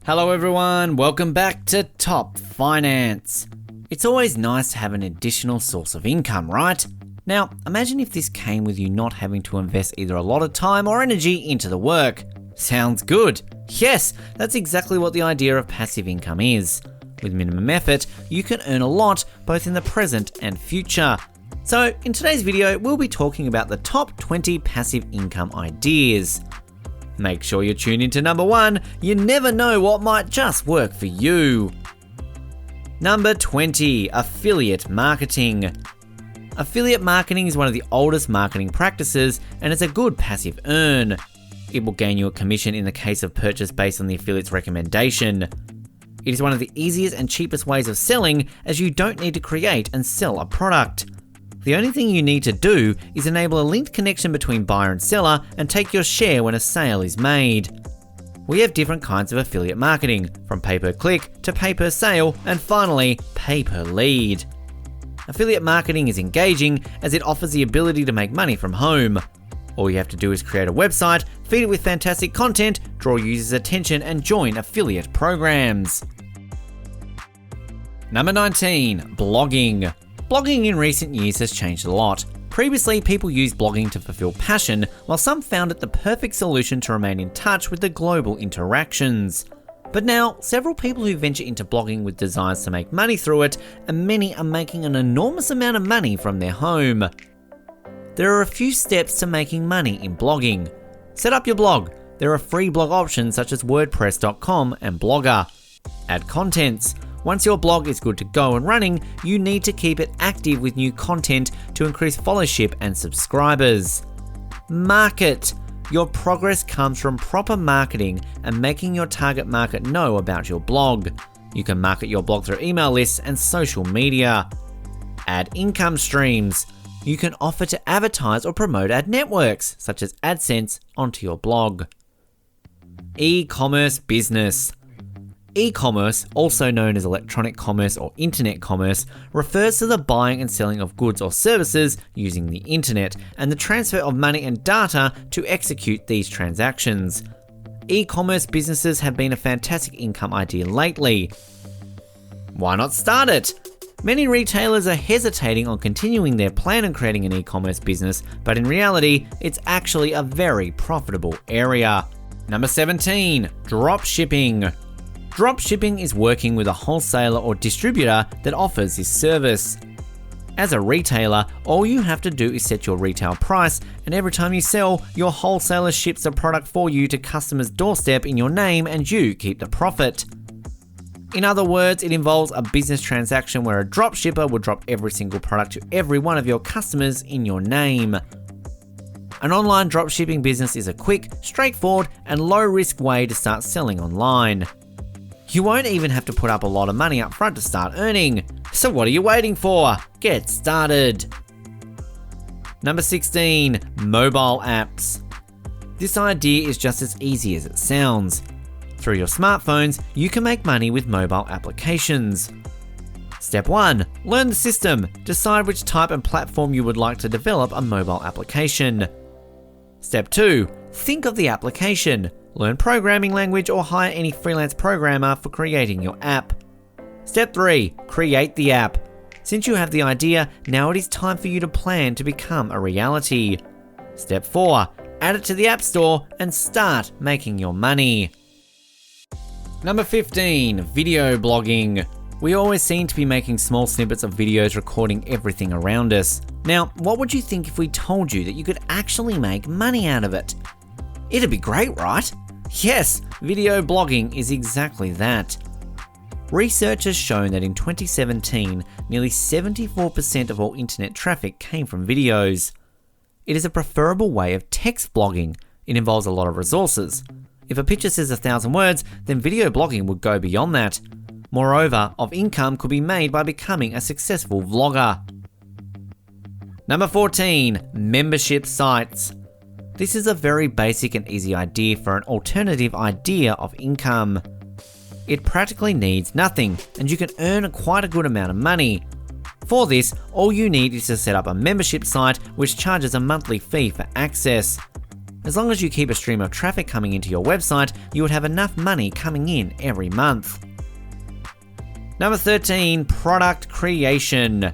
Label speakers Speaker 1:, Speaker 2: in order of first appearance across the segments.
Speaker 1: Hello everyone, welcome back to TopFinance. It's always nice to have an additional source of income, right? Now, imagine if this came with you not having to invest either a lot of time or energy into the work. Sounds good. Yes, that's exactly what the idea of passive income is. With minimum effort, you can earn a lot both in the present and future. So, in today's video, we'll be talking about the top 20 passive income ideas. Make sure you tune into number 1, you never know what might just work for you. Number 20, affiliate marketing. Affiliate marketing is one of the oldest marketing practices and it's a good passive earn. It will gain you a commission in the case of purchase based on the affiliate's recommendation. It is one of the easiest and cheapest ways of selling as you don't need to create and sell a product. The only thing you need to do is enable a linked connection between buyer and seller and take your share when a sale is made. We have different kinds of affiliate marketing, from pay-per-click to pay-per-sale, and finally, pay-per-lead. Affiliate marketing is engaging as it offers the ability to make money from home. All you have to do is create a website, feed it with fantastic content, draw users' attention, and join affiliate programs. Number 19, blogging. Blogging in recent years has changed a lot. Previously, people used blogging to fulfill passion, while some found it the perfect solution to remain in touch with the global interactions. But now, several people who venture into blogging with desires to make money through it, and many are making an enormous amount of money from their home. There are a few steps to making money in blogging. Set up your blog. There are free blog options such as WordPress.com and Blogger. Add contents. Once your blog is good to go and running, you need to keep it active with new content to increase followership and subscribers. Market. Your progress comes from proper marketing and making your target market know about your blog. You can market your blog through email lists and social media. Add income streams. You can offer to advertise or promote ad networks, such as AdSense, onto your blog. E-commerce business. E-commerce, also known as electronic commerce or internet commerce, refers to the buying and selling of goods or services using the internet and the transfer of money and data to execute these transactions. E-commerce businesses have been a fantastic income idea lately. Why not start it? Many retailers are hesitating on continuing their plan and creating an e-commerce business, but in reality, it's actually a very profitable area. Number 17, drop shipping. Dropshipping is working with a wholesaler or distributor that offers this service. As a retailer, all you have to do is set your retail price, and every time you sell, your wholesaler ships the product for you to customers' doorstep in your name and you keep the profit. In other words, it involves a business transaction where a dropshipper will drop every single product to every one of your customers in your name. An online dropshipping business is a quick, straightforward, and low-risk way to start selling online. You won't even have to put up a lot of money up front to start earning. So what are you waiting for? Get started. Number 16, mobile apps. This idea is just as easy as it sounds. Through your smartphones, you can make money with mobile applications. Step 1, learn the system. Decide which type and platform you would like to develop a mobile application. Step 2, think of the application. Learn programming language or hire any freelance programmer for creating your app. Step 3, create the app. Since you have the idea, now it is time for you to plan to become a reality. Step 4, add it to the App Store and start making your money. Number 15, video blogging. We always seem to be making small snippets of videos recording everything around us. Now, what would you think if we told you that you could actually make money out of it? It'd be great, right? Yes, video blogging is exactly that. Research has shown that in 2017, nearly 74% of all internet traffic came from videos. It is a preferable way of text blogging. It involves a lot of resources. If a picture says 1,000 words, then video blogging would go beyond that. Moreover, of income could be made by becoming a successful vlogger. Number 14, membership sites. This is a very basic and easy idea for an alternative idea of income. It practically needs nothing, and you can earn quite a good amount of money. For this, all you need is to set up a membership site which charges a monthly fee for access. As long as you keep a stream of traffic coming into your website, you would have enough money coming in every month. Number 13, product creation.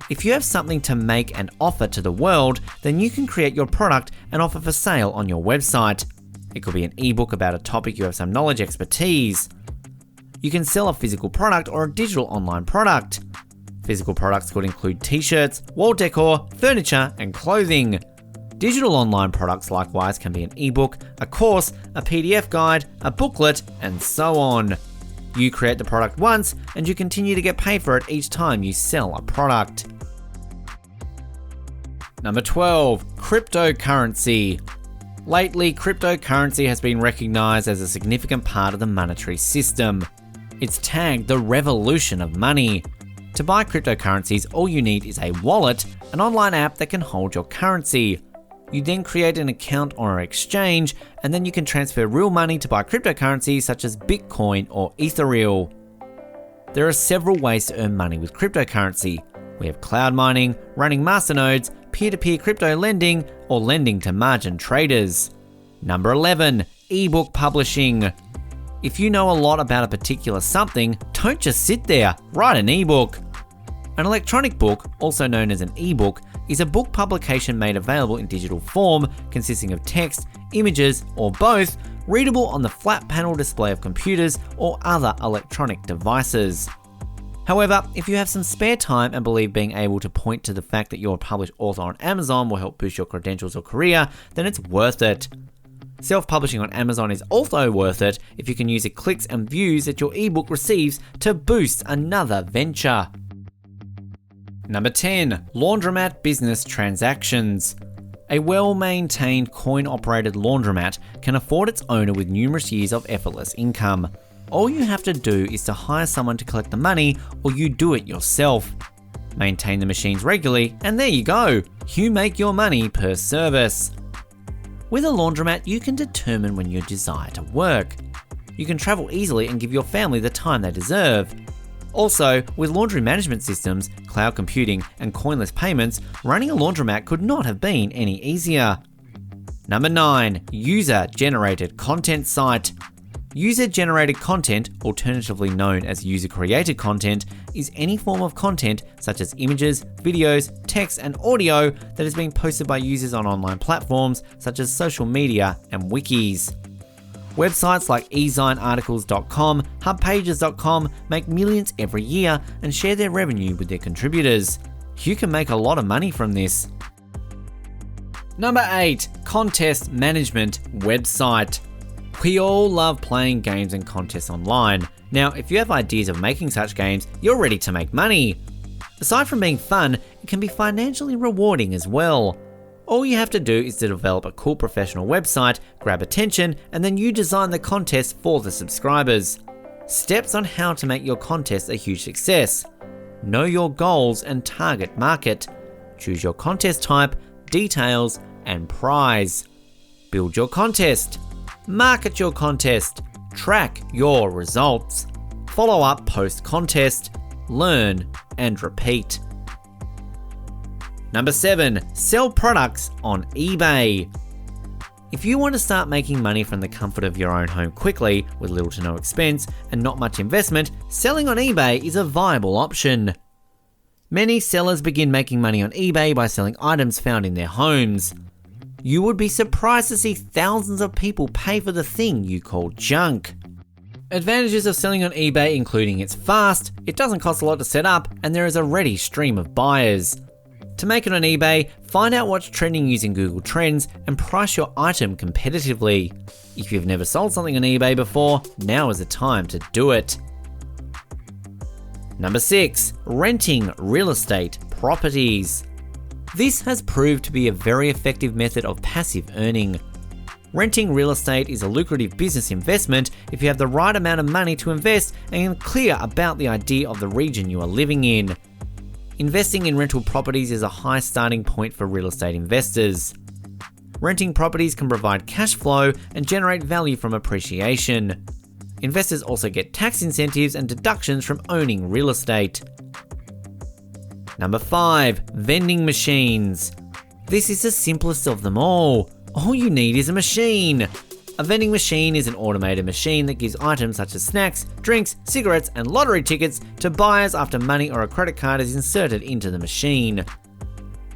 Speaker 1: If you have something to make and offer to the world, then you can create your product and offer for sale on your website. It could be an ebook about a topic you have some knowledge expertise. You can sell a physical product or a digital online product. Physical products could include t-shirts, wall decor, furniture, and clothing. Digital online products likewise can be an ebook, a course, a PDF guide, a booklet, and so on. You create the product once and you continue to get paid for it each time you sell a product. Number 12, cryptocurrency. Lately, cryptocurrency has been recognized as a significant part of the monetary system. It's tagged the revolution of money. To buy cryptocurrencies, all you need is a wallet, an online app that can hold your currency. You then create an account on an exchange, and then you can transfer real money to buy cryptocurrencies such as Bitcoin or Ethereal. There are several ways to earn money with cryptocurrency. We have cloud mining, running masternodes, peer-to-peer crypto lending, or lending to margin traders. Number 11, ebook publishing. If you know a lot about a particular something, don't just sit there, write an ebook. An electronic book, also known as an ebook, is a book publication made available in digital form, consisting of text, images, or both, readable on the flat panel display of computers or other electronic devices. However, if you have some spare time and believe being able to point to the fact that you're a published author on Amazon will help boost your credentials or career, then it's worth it. Self-publishing on Amazon is also worth it if you can use the clicks and views that your ebook receives to boost another venture. Number 10, laundromat business transactions. A well-maintained coin-operated laundromat can afford its owner with numerous years of effortless income. All you have to do is to hire someone to collect the money, or you do it yourself. Maintain the machines regularly, and there you go. You make your money per service. With a laundromat, you can determine when you desire to work. You can travel easily and give your family the time they deserve. Also, with laundry management systems, cloud computing, and coinless payments, running a laundromat could not have been any easier. Number 9, user-generated content site. User-generated content, alternatively known as user-created content, is any form of content such as images, videos, text, and audio that is being posted by users on online platforms such as social media and wikis. Websites like ezinearticles.com, hubpages.com make millions every year and share their revenue with their contributors. You can make a lot of money from this. Number 8, contest management website. We all love playing games and contests online. Now, if you have ideas of making such games, you're ready to make money. Aside from being fun, it can be financially rewarding as well. All you have to do is to develop a cool professional website, grab attention, and then you design the contest for the subscribers. Steps on how to make your contest a huge success. Know your goals and target market. Choose your contest type, details, and prize. Build your contest. Market your contest. Track your results. Follow up post-contest. Learn and repeat. Number 7, sell products on eBay. If you want to start making money from the comfort of your own home quickly, with little to no expense and not much investment, selling on eBay is a viable option. Many sellers begin making money on eBay by selling items found in their homes. You would be surprised to see thousands of people pay for the thing you call junk. Advantages of selling on eBay including it's fast, it doesn't cost a lot to set up, and there is a ready stream of buyers. To make it on eBay, find out what's trending using Google Trends and price your item competitively. If you've never sold something on eBay before, now is the time to do it. Number 6, renting real estate properties. This has proved to be a very effective method of passive earning. Renting real estate is a lucrative business investment if you have the right amount of money to invest and are clear about the idea of the region you are living in. Investing in rental properties is a high starting point for real estate investors. Renting properties can provide cash flow and generate value from appreciation. Investors also get tax incentives and deductions from owning real estate. Number 5, vending machines. This is the simplest of them all. All you need is a machine. A vending machine is an automated machine that gives items such as snacks, drinks, cigarettes, and lottery tickets to buyers after money or a credit card is inserted into the machine.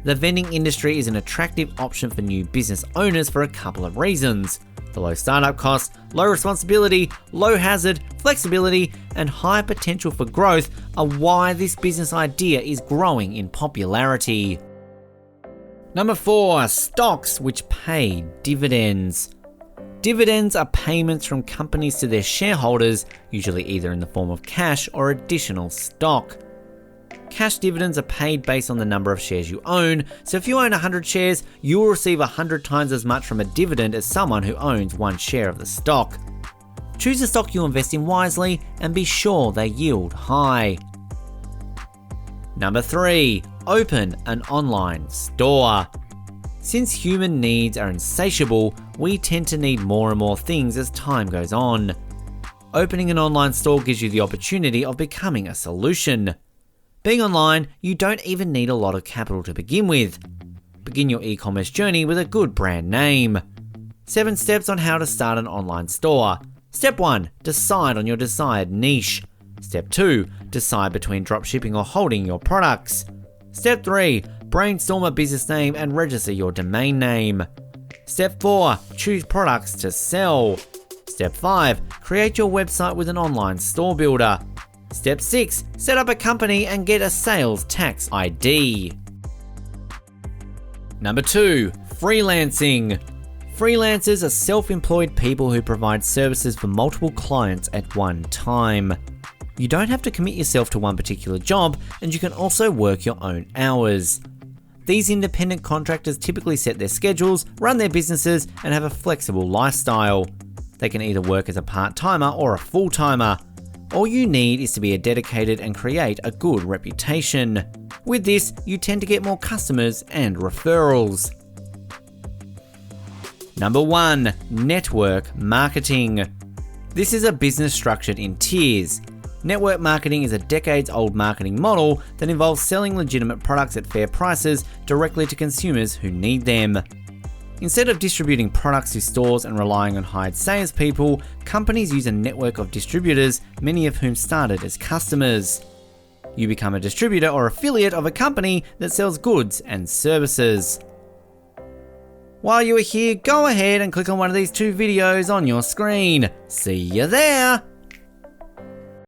Speaker 1: The vending industry is an attractive option for new business owners for a couple of reasons. The low startup costs, low responsibility, low hazard, flexibility, and high potential for growth are why this business idea is growing in popularity. Number 4, stocks which pay dividends. Dividends are payments from companies to their shareholders, usually either in the form of cash or additional stock. Cash dividends are paid based on the number of shares you own, so if you own 100 shares, you will receive 100 times as much from a dividend as someone who owns 1 share of the stock. Choose a stock you'll invest in wisely and be sure they yield high. Number 3, open an online store. Since human needs are insatiable, we tend to need more and more things as time goes on. Opening an online store gives you the opportunity of becoming a solution. Being online, you don't even need a lot of capital to begin with. Begin your e-commerce journey with a good brand name. 7 steps on how to start an online store. Step 1, decide on your desired niche. Step 2, decide between dropshipping or holding your products. Step 3, brainstorm a business name and register your domain name. Step 4, choose products to sell. Step 5, create your website with an online store builder. Step 6, set up a company and get a sales tax ID. Number 2, freelancing. Freelancers are self-employed people who provide services for multiple clients at one time. You don't have to commit yourself to one particular job, and you can also work your own hours. These independent contractors typically set their schedules, run their businesses, and have a flexible lifestyle. They can either work as a part-timer or a full-timer. All you need is to be dedicated and create a good reputation. With this, you tend to get more customers and referrals. Number 1, network marketing. This is a business structured in tiers. Network marketing is a decades-old marketing model that involves selling legitimate products at fair prices directly to consumers who need them. Instead of distributing products to stores and relying on hired salespeople, companies use a network of distributors, many of whom started as customers. You become a distributor or affiliate of a company that sells goods and services. While you are here, go ahead and click on one of these 2 videos on your screen. See you there!